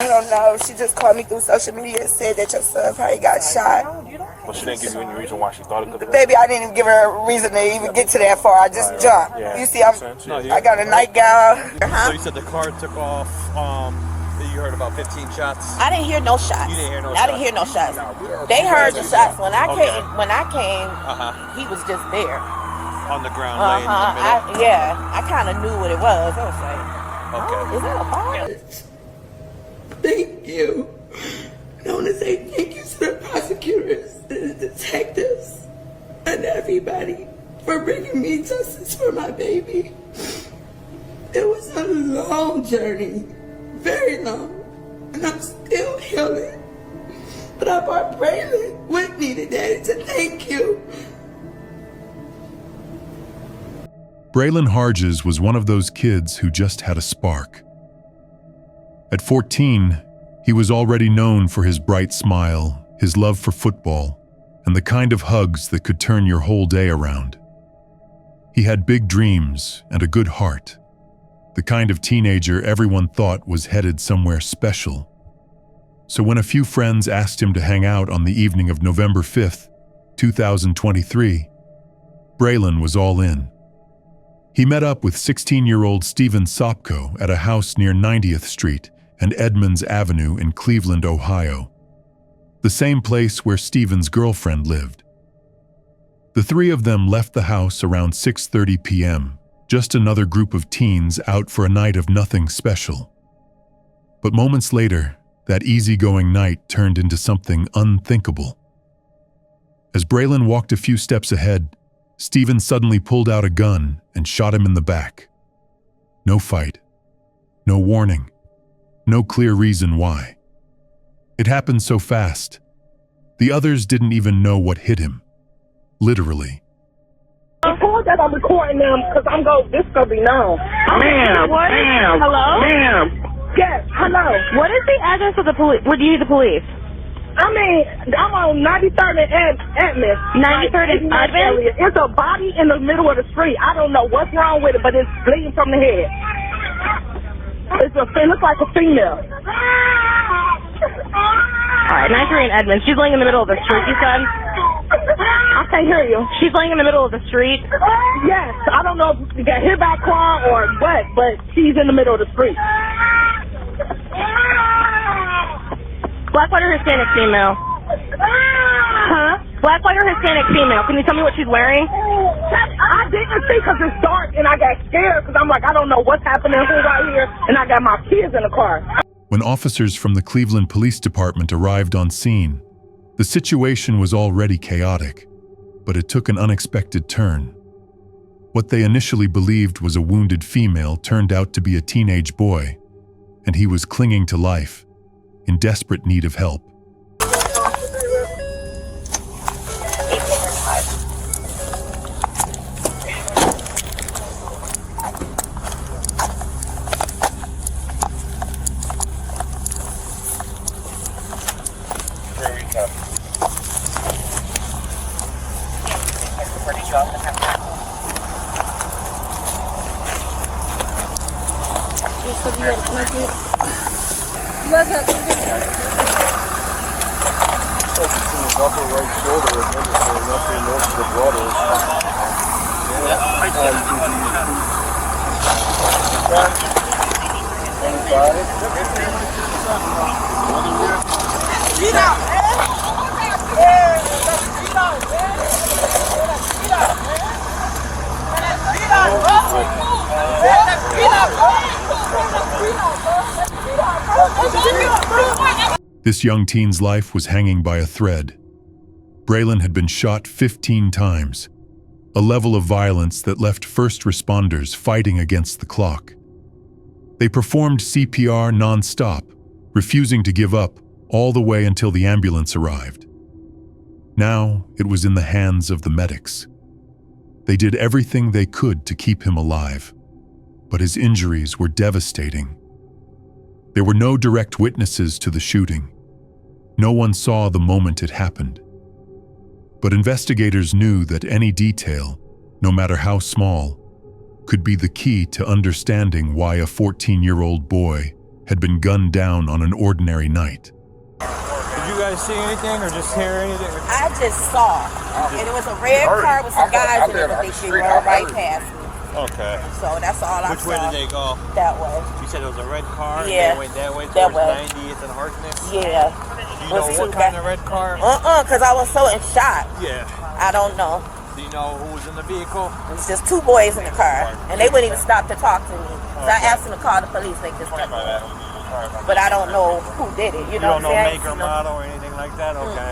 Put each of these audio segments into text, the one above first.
I don't know. She just called me through social media and said that your son probably got shot. Well, she didn't give you any reason why she thought it could have. Baby, I didn't even give her a reason to even get to that far. I just jumped. Yeah. You see, I got a nightgown. So you said the car took off. You heard about 15 shots. I didn't hear no shots. You didn't hear no shots? I didn't hear no shots. They heard the shots when I came. When I came, he was just there on the ground, laying in the middle. I kind of knew what it was. I was like, okay, is that a body? Thank you. I want to say thank you to the prosecutors, the detectives, and everybody for bringing me justice for my baby. It was a long journey, very long, and I'm still healing. But I brought Braylon with me today to thank you. Braylon Hardges was one of those kids who just had a spark. At 14, he was already known for his bright smile, his love for football, and the kind of hugs that could turn your whole day around. He had big dreams and a good heart, the kind of teenager everyone thought was headed somewhere special. So when a few friends asked him to hang out on the evening of November 5th, 2023, Braylon was all in. He met up with 16-year-old Steven Sopko at a house near 90th Street and Edmonds Avenue in Cleveland, Ohio, the same place where Steven's girlfriend lived. The three of them left the house around 6:30 p.m., just another group of teens out for a night of nothing special. But moments later, that easygoing night turned into something unthinkable. As Braylon walked a few steps ahead, Steven suddenly pulled out a gun and shot him in the back. No fight, no warning, no clear reason why. It happened so fast. The others didn't even know what hit him. Literally. Before that, I'm recording them because this is going to be known. Ma'am, ma'am, hello? Ma'am. Yes, hello. What is the address of the police? Where do you need the police? I mean, I'm on 93rd and Edmonds. 93rd and Edmonds? It's a body in the middle of the street. I don't know what's wrong with it, but it's bleeding from the head. It looks like a female. Alright, 93rd and Edmonds. She's laying in the middle of the street, you said? I can't hear you. She's laying in the middle of the street? Yes. I don't know if she got hit by a car or what, but she's in the middle of the street. Black, white, or Hispanic female? Huh? Black, white, or Hispanic female? Can you tell me what she's wearing? I didn't see because it's dark and I got scared because I'm like, I don't know what's happening right here, and I got my kids in the car. When officers from the Cleveland Police Department arrived on scene, the situation was already chaotic, but it took an unexpected turn. What they initially believed was a wounded female turned out to be a teenage boy, and he was clinging to life, in desperate need of help. Upper right shoulder, and nothing north of the blood This young teen's life was hanging by a thread. Braylon had been shot 15 times, a level of violence that left first responders fighting against the clock. They performed CPR non-stop, refusing to give up all the way until the ambulance arrived. Now it was in the hands of the medics. They did everything they could to keep him alive, but his injuries were devastating. There were no direct witnesses to the shooting. No one saw the moment it happened. But investigators knew that any detail, no matter how small, could be the key to understanding why a 14-year-old boy had been gunned down on an ordinary night. Did you guys see anything or just hear anything? I just saw. And it was a red car with some guys in it, but they rode right past me. Okay. So that's all I saw. Which way did they go? That way. You said it was a red car? Yeah. And they went that way That towards way. 90th and Hardges? Yeah. Do you know what kind of red car? Because I was so in shock. Yeah. I don't know. Do you know who was in the vehicle? It was just two boys in the car, and they wouldn't even stop to talk to me. So I asked them to call the police. They just kept going. But I don't know who did it. You know don't what know I'm saying? make or model or anything like that? Okay.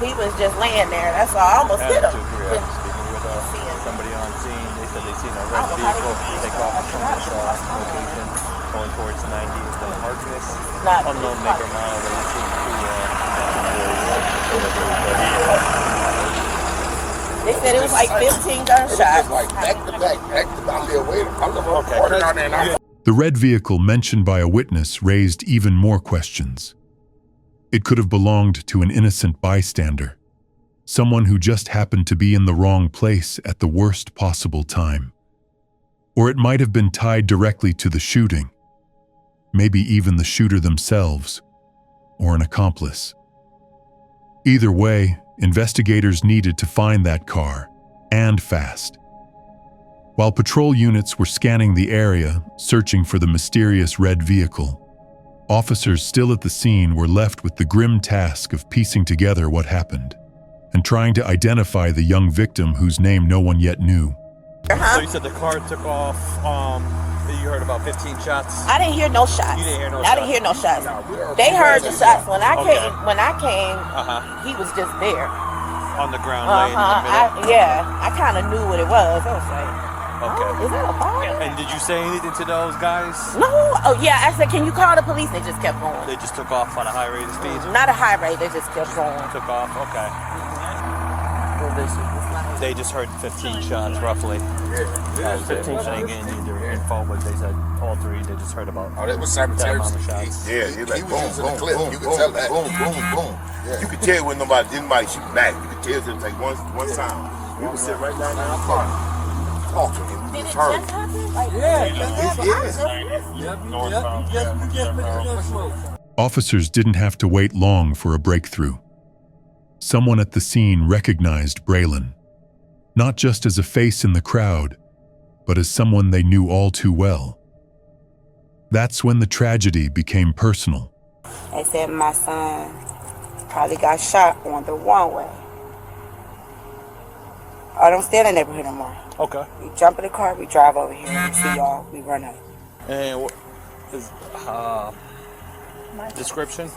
He was just laying there. That's all. I almost hit him. Speaking with somebody on scene, they said they seen a red vehicle take off from this location going towards 90th and Hardges. Unknown make or model. They seen They said it was like 15 gunshots. Like back to back. Okay. The red vehicle mentioned by a witness raised even more questions. It could have belonged to an innocent bystander, someone who just happened to be in the wrong place at the worst possible time. Or it might have been tied directly to the shooting, maybe even the shooter themselves, or an accomplice. Either way, investigators needed to find that car, and fast. While patrol units were scanning the area, searching for the mysterious red vehicle, officers still at the scene were left with the grim task of piecing together what happened and trying to identify the young victim whose name no one yet knew. So you said the car took off, you heard about 15 shots? I didn't hear no shots. You didn't hear no I shots? didn't hear no shots. They heard the shots. When I Okay. came, he was just there. On the ground, laying in the middle? I kind of knew what it was. I was like, Okay. is that a bar? And did you say anything to those guys? No. Oh, yeah. I said, can you call the police? They just kept going. They just took off on a high rate of speed? Not a high rate. They just kept going. Took off, okay. They just heard 15 shots, roughly. Yeah, 15 shots. They didn't get any info, but they said all three, they just heard about that was that sabotage. amount of shots. Yeah, he was using the clip. You could tell that. Boom, boom, boom. Yeah. You could tell when anybody shoot back. You could tell it was like one sound. We would sit right down in our car talking, and we just heard. Officers didn't have to wait long for a breakthrough. Someone at the scene recognized Braylon, not just as a face in the crowd, but as someone they knew all too well. That's when the tragedy became personal. They said my son probably got shot on the one-way. I don't stay in the neighborhood no more. Okay. We jump in the car, we drive over here, we see y'all, we run up. And what is description?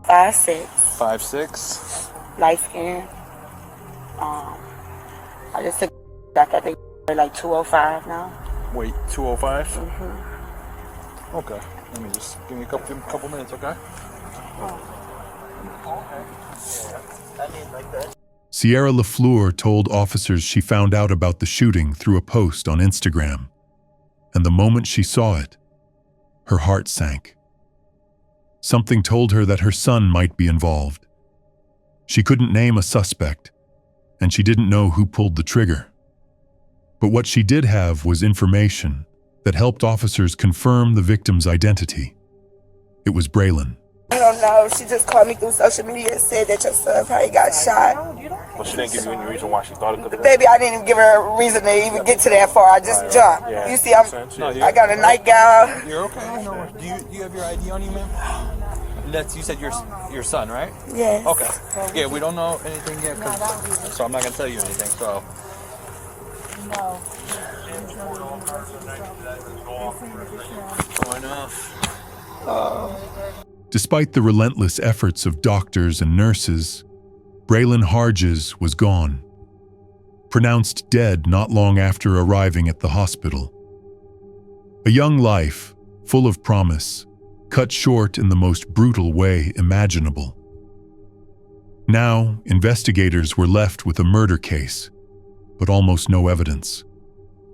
5'6", 5'6". light skin. I just took back, I think like 205 now. Wait, 205? Okay. Let me just give me a couple minutes, okay? Sierra LaFleur told officers she found out about the shooting through a post on Instagram. And the moment she saw it, her heart sank. Something told her that her son might be involved. She couldn't name a suspect, and she didn't know who pulled the trigger. But what she did have was information that helped officers confirm the victim's identity. It was Braylon. I don't know, she just called me through social media and said that your son probably got shot. But she didn't give you any reason why she thought it could have been. Baby, I didn't even give her a reason to even get to that far. I just jumped. Yeah. You see, I got a nightgown. You're okay. No, do you have your ID on you, ma'am? That's, you said your son, right? Yes. Okay. Yeah, we don't know anything yet, so I'm not gonna tell you anything. So. Going off. Despite the relentless efforts of doctors and nurses, Braylon Hardges was gone, pronounced dead not long after arriving at the hospital. A young life, full of promise, cut short in the most brutal way imaginable. Now, investigators were left with a murder case, but almost no evidence.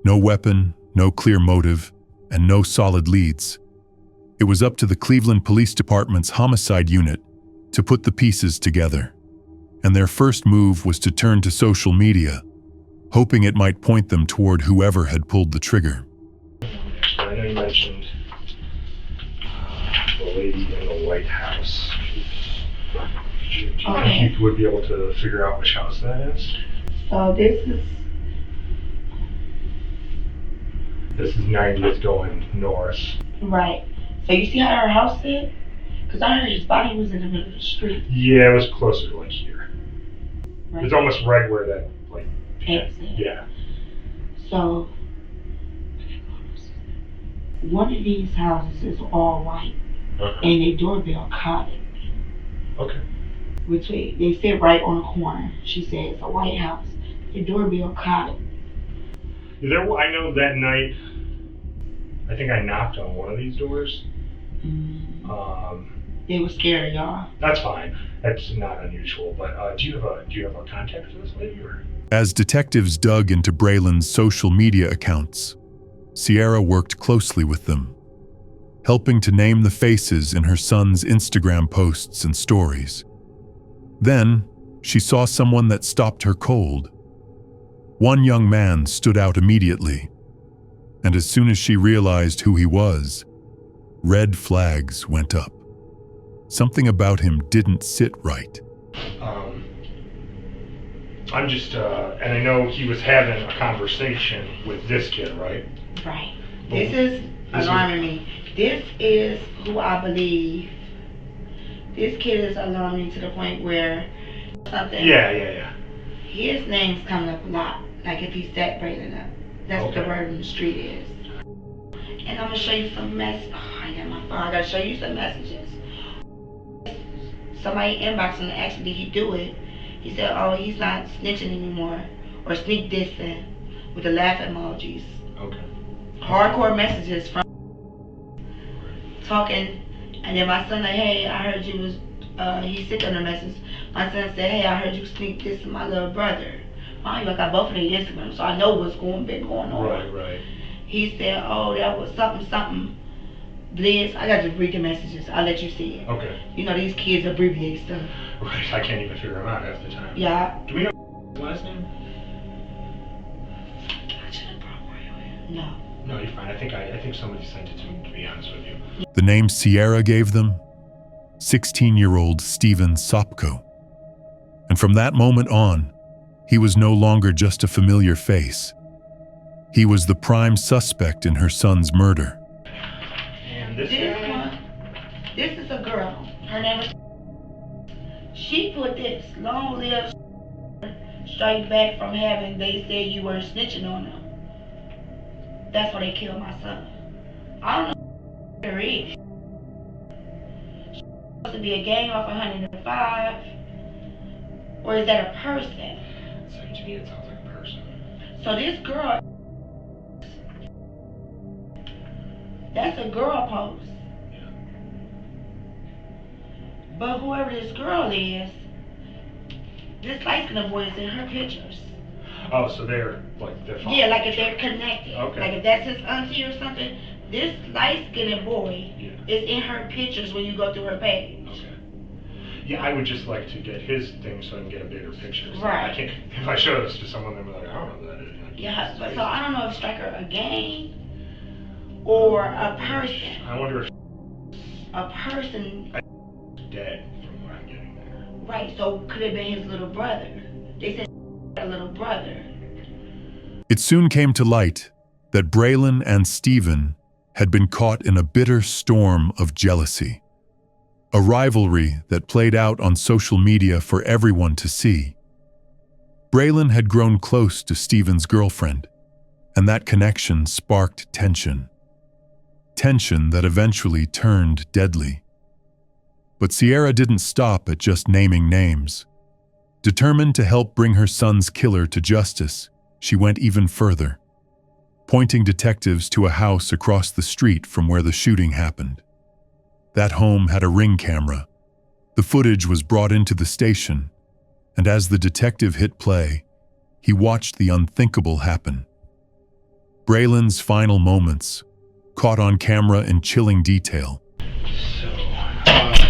No weapon, no clear motive, and no solid leads. It was up to the Cleveland Police Department's homicide unit to put the pieces together. And their first move was to turn to social media, hoping it might point them toward whoever had pulled the trigger. mentioned the lady in the White House. Do you think you would be able to figure out which house that is? So this is 90th going north. right. So you see how her house is? Because I heard his body was in the middle of the street. Yeah, it was closer to like here. Right. It's almost right where that like exit. Yeah. So one of these houses is all white, and their doorbell caught it. Okay. Which they sit right on the corner. She said it's a white house. The doorbell caught it. I know that night, I think I knocked on one of these doors. They were scared, y'all. That's fine. That's not unusual. But do you have a contact for this lady, or? As detectives dug into Braylon's social media accounts, Sierra worked closely with them, helping to name the faces in her son's Instagram posts and stories. Then, she saw someone that stopped her cold. One young man stood out immediately, and as soon as she realized who he was, red flags went up. Something about him didn't sit right. I'm just, and I know he was having a conversation with this kid, right? Right. This is alarming me. This is who I believe. This kid is alarming me to the point where something. Yeah. His name's coming up a lot. Like if he set Braylon up. That's what the word on the street is. And I'm gonna show you some messages. Oh, I got my phone. I gotta show you some messages. Somebody inboxed him and asked him, did he do it? He said, oh, he's not snitching anymore. Or sneak dissing with the laugh emojis. Okay. Hardcore messages from talking. And then my son like, hey, I heard you was, he sent on the message. My son said, hey, I heard you sneak dissing my little brother. I got both of their Instagram, so I know what's been going on. Right. He said, oh, that was something. Blizz, I got to read the messages. I'll let you see it. Okay. You know, these kids abbreviate stuff. Right, I can't even figure them out half the time. Yeah. Do we know his last name? I should have brought Mario in. No. No, you're fine. I think somebody sent it to me, to be honest with you. The name Sierra gave them? 16-year-old Steven Sopko. And from that moment on, he was no longer just a familiar face. He was the prime suspect in her son's murder. And this is a girl. Her name is. She put this long live straight back from heaven. They said you were snitching on them. That's why they killed my son. I don't know what there is. She's supposed to be a gang off 105. Or is that a person? So to me, it sounds like a person. So this girl, that's a girl post. Yeah. But whoever this girl is, this light-skinned boy is in her pictures. Oh, so they're following. Yeah, like if they're connected. Okay. Like if that's his auntie or something, this light-skinned boy is in her pictures when you go through her page. Okay. Yeah, I would just like to get his thing so I can get a bigger picture. So Right. I can't, if I show this to someone, they'll be like, I don't know who that is. Yeah, so I don't know if it's like a gang or a person. I wonder if A person. dead from what I'm getting there. Right, so could it be his little brother? They said a little brother. It soon came to light that Braylon and Steven had been caught in a bitter storm of jealousy. A rivalry that played out on social media for everyone to see. Braylon had grown close to Steven's girlfriend, and that connection sparked tension. Tension that eventually turned deadly. But Sierra didn't stop at just naming names. Determined to help bring her son's killer to justice, she went even further, pointing detectives to a house across the street from where the shooting happened. That home had a ring camera. The footage was brought into the station, and as the detective hit play, he watched the unthinkable happen. Braylon's final moments, caught on camera in chilling detail. So,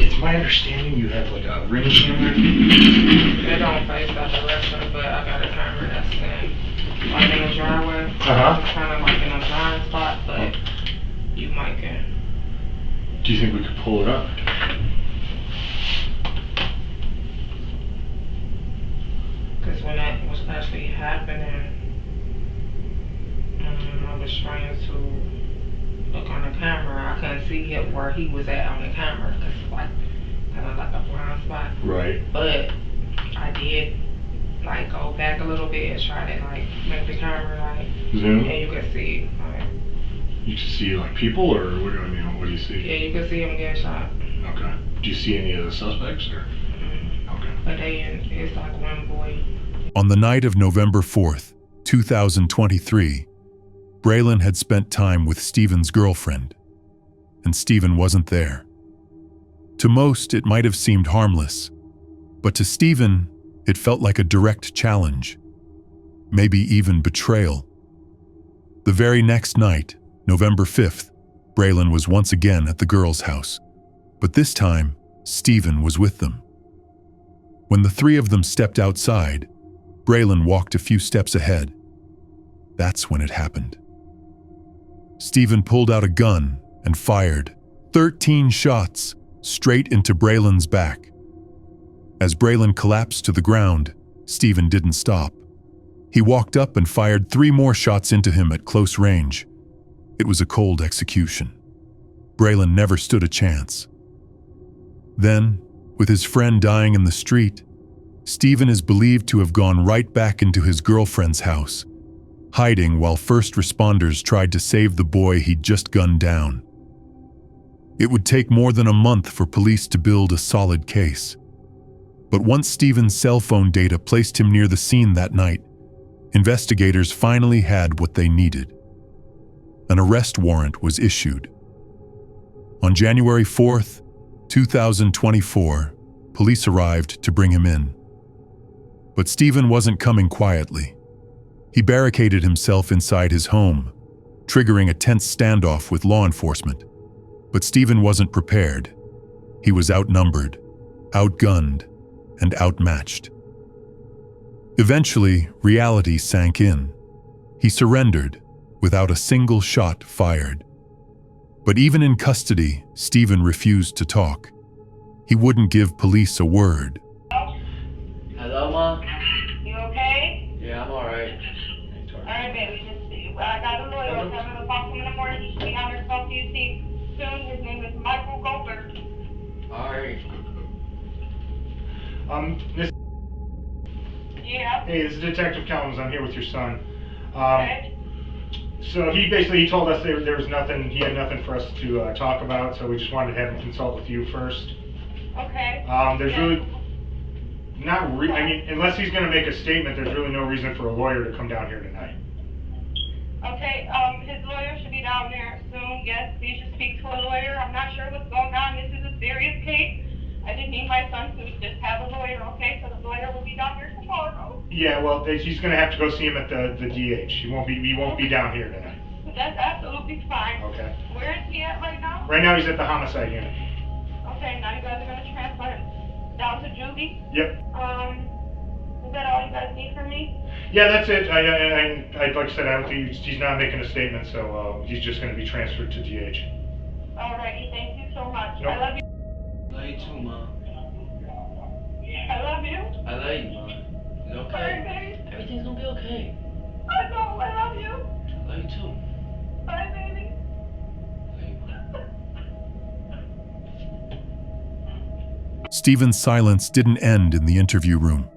it's my understanding you have like a ring camera? It don't face that direction, but I got a camera that's in the driveway. It's kind of like in a blind spot, but you might can. Do you think we could pull it up? Because when that was actually happening, I was trying to look on the camera. I couldn't see it where he was at on the camera because it's like kind of like a blind spot. Right. But I did like go back a little bit and try to like make the camera like zoom, and you could see like. You can see like people, or what do I mean? What do you see? Yeah, you can see him getting shot. Okay. Do you see any of the suspects, or? Okay. But it's like one boy. On the night of November 4th, 2023, Braylon had spent time with Stephen's girlfriend, and Stephen wasn't there. To most, it might have seemed harmless, but to Stephen, it felt like a direct challenge, maybe even betrayal. The very next night, November 5th, Braylon was once again at the girls' house, but this time, Stephen was with them. When the three of them stepped outside, Braylon walked a few steps ahead. That's when it happened. Stephen pulled out a gun and fired 13 shots straight into Braylon's back. As Braylon collapsed to the ground, Stephen didn't stop. He walked up and fired 3 more shots into him at close range. It was a cold execution. Braylon never stood a chance. Then, with his friend dying in the street, Stephen is believed to have gone right back into his girlfriend's house, hiding while first responders tried to save the boy he'd just gunned down. It would take more than a month for police to build a solid case. But once Stephen's cell phone data placed him near the scene that night, investigators finally had what they needed. An arrest warrant was issued. On January 4th, 2024, police arrived to bring him in. But Stephen wasn't coming quietly. He barricaded himself inside his home, triggering a tense standoff with law enforcement. But Stephen wasn't prepared. He was outnumbered, outgunned, and outmatched. Eventually, reality sank in. He surrendered without a single shot fired. But even in custody, Stephen refused to talk. He wouldn't give police a word. Hello, Mom? You okay? Yeah, I'm alright. Alright, baby. I got a lawyer. I'm having a talk to him in the morning. He should be down there to talk to you soon. His name is Michael Goldberg. Alright. This. Yeah. Hey, this is Detective Collins. I'm here with your son. Okay. So he told us there was nothing, he had nothing for us to talk about, so we just wanted to have him consult with you first. Okay. There's really I mean, unless he's going to make a statement, there's really no reason for a lawyer to come down here tonight. Okay, his lawyer should be down there soon. Yes, he should speak to a lawyer. I'm not sure what's going on. This is a serious case. I just need my son to just have a lawyer, okay? So the lawyer will be down here tomorrow. Yeah, well, he's going to have to go see him at the DH. He won't be down here tonight. That's absolutely fine. Okay. Where is he at right now? Right now he's at the homicide unit. Okay, now you guys are going to transfer him down to Judy? Yep. Is that all you guys need from me? Yeah, that's it. I like I said, I don't think he's not making a statement, so he's just going to be transferred to DH. Alrighty, thank you so much. Nope. I love you. Love you too, Mom. I love you. I love you, Mom. You okay? Bye, baby. Everything's gonna be okay. I know, I love you. I love you too. Bye, baby. Stephen's silence didn't end in the interview room.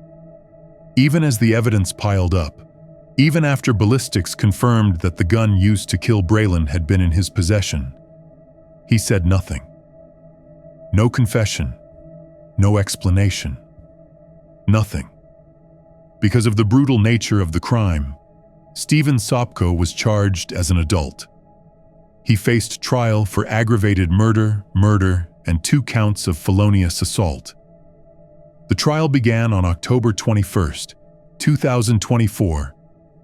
Even as the evidence piled up, even after ballistics confirmed that the gun used to kill Braylon had been in his possession, he said nothing. No confession, no explanation, nothing. Because of the brutal nature of the crime, Stephen Sopko was charged as an adult. He faced trial for aggravated murder, and 2 counts of felonious assault. The trial began on October 21st, 2024,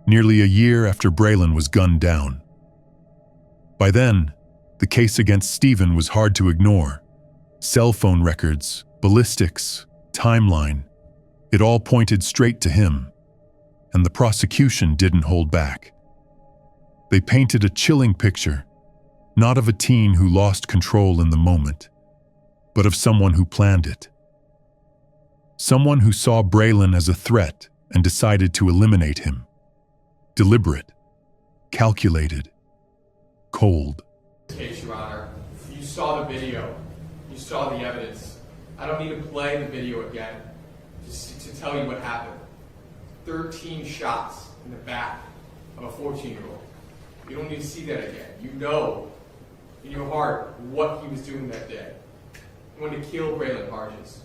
nearly a year after Braylon was gunned down. By then, the case against Stephen was hard to ignore. Cell phone records, ballistics, timeline, it all pointed straight to him, and the prosecution didn't hold back. They painted a chilling picture. Not of a teen who lost control in the moment, but of someone who planned it. Someone who saw Braylon as a threat and decided to eliminate him. Deliberate, calculated, cold. Case, Your Honor, you saw the video. You saw the evidence. I don't need to play the video again to tell you what happened. 13 shots in the back of a 14-year-old. You don't need to see that again. You know in your heart what he was doing that day. He wanted to kill Braylon Hardges.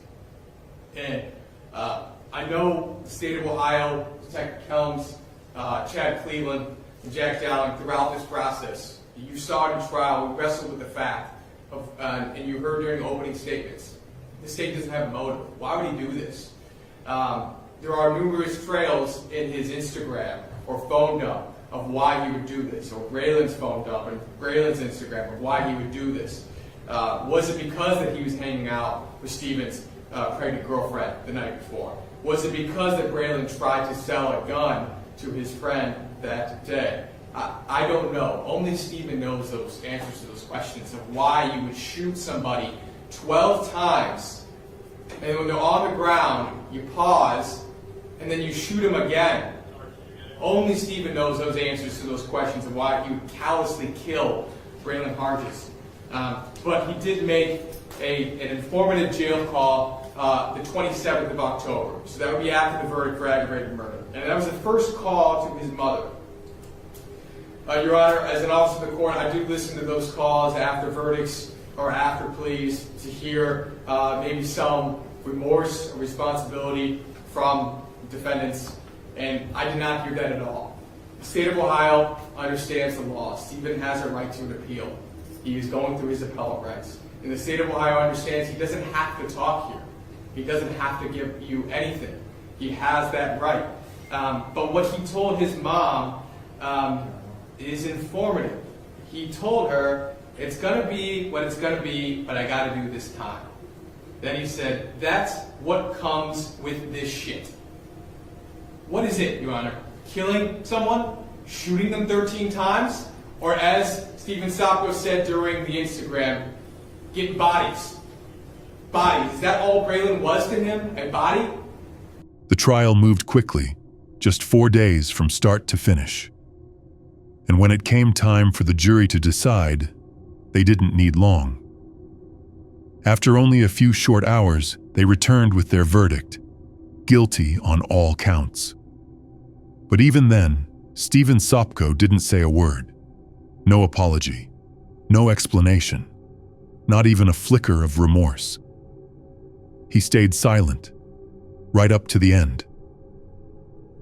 And I know the state of Ohio, Detective Kelms, Chad Cleveland, and Jack Dowling throughout this process. You saw it in trial. We wrestled with the fact of, and you heard during the opening statements, the state doesn't have a motive. Why would he do this? There are numerous trails in his Instagram or phone dump of why he would do this, or Braylon's phone dump and Braylon's Instagram of why he would do this. Was it because that he was hanging out with Stephen's pregnant girlfriend the night before? Was it because that Braylon tried to sell a gun to his friend that day? I don't know. Only Stephen knows those answers to those questions of why you would shoot somebody 12 times, and when they're on the ground, you pause, and then you shoot them again. Only Stephen knows those answers to those questions of why he would callously kill Braylon Hardges. But he did make an informative jail call the 27th of October. So that would be after the verdict for aggravated murder. And that was the first call to his mother. Your Honor, as an officer of the court, I do listen to those calls after verdicts or after pleas to hear maybe some remorse or responsibility from defendants, and I did not hear that at all. The state of Ohio understands the law. Stephen has a right to an appeal. He is going through his appellate rights. And the state of Ohio understands he doesn't have to talk here. He doesn't have to give you anything. He has that right. But what he told his mom is informative. He told her, it's going to be what it's going to be, but I got to do this time. Then he said, that's what comes with this shit. What is it, Your Honor? Killing someone? Shooting them 13 times? Or as Stephen Sopko said during the Instagram, get bodies. Bodies. Is that all Braylon was to him? A body? The trial moved quickly, just 4 days from start to finish. And when it came time for the jury to decide, they didn't need long. After only a few short hours, they returned with their verdict, guilty on all counts. But even then, Stephen Sopko didn't say a word. No apology, no explanation, not even a flicker of remorse. He stayed silent, right up to the end.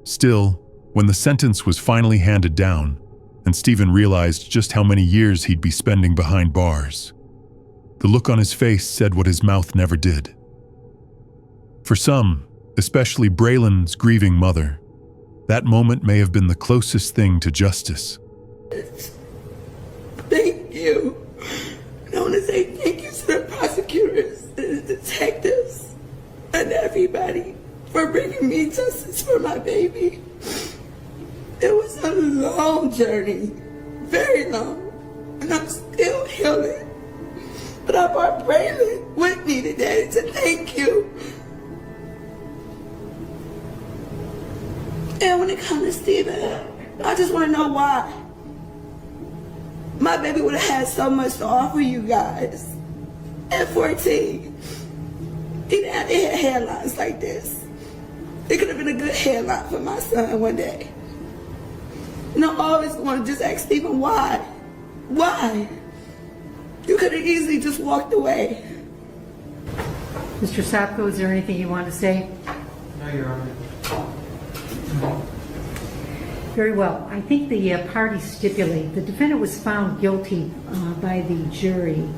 Still, when the sentence was finally handed down, and Stephen realized just how many years he'd be spending behind bars, the look on his face said what his mouth never did. For some, especially Braylon's grieving mother, that moment may have been the closest thing to justice. Thank you. And I want to say thank you to the prosecutors, the detectives, and everybody for bringing me justice for my baby. It was a long journey, very long, and I'm still healing. But I brought Braylon with me today to thank you. And when it comes to Stephen, I just want to know why. My baby would have had so much to offer you guys. At 14, he didn't have to have headlines like this. It could have been a good headline for my son one day. And I always want to just ask Stephen, why? Why? You could have easily just walked away. Mr. Sopko, is there anything you want to say? No, Your Honor. Very well. I think the parties stipulate the defendant was found guilty by the jury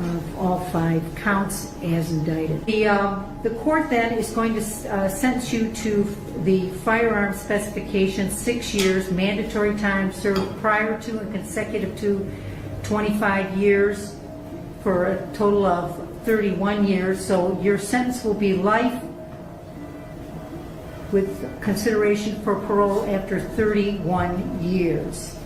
of all 5 counts as indicted. The court then is going to sentence you to the firearm specification, 6 years, mandatory time served prior to and consecutive to 25 years for a total of 31 years. So your sentence will be life with consideration for parole after 31 years.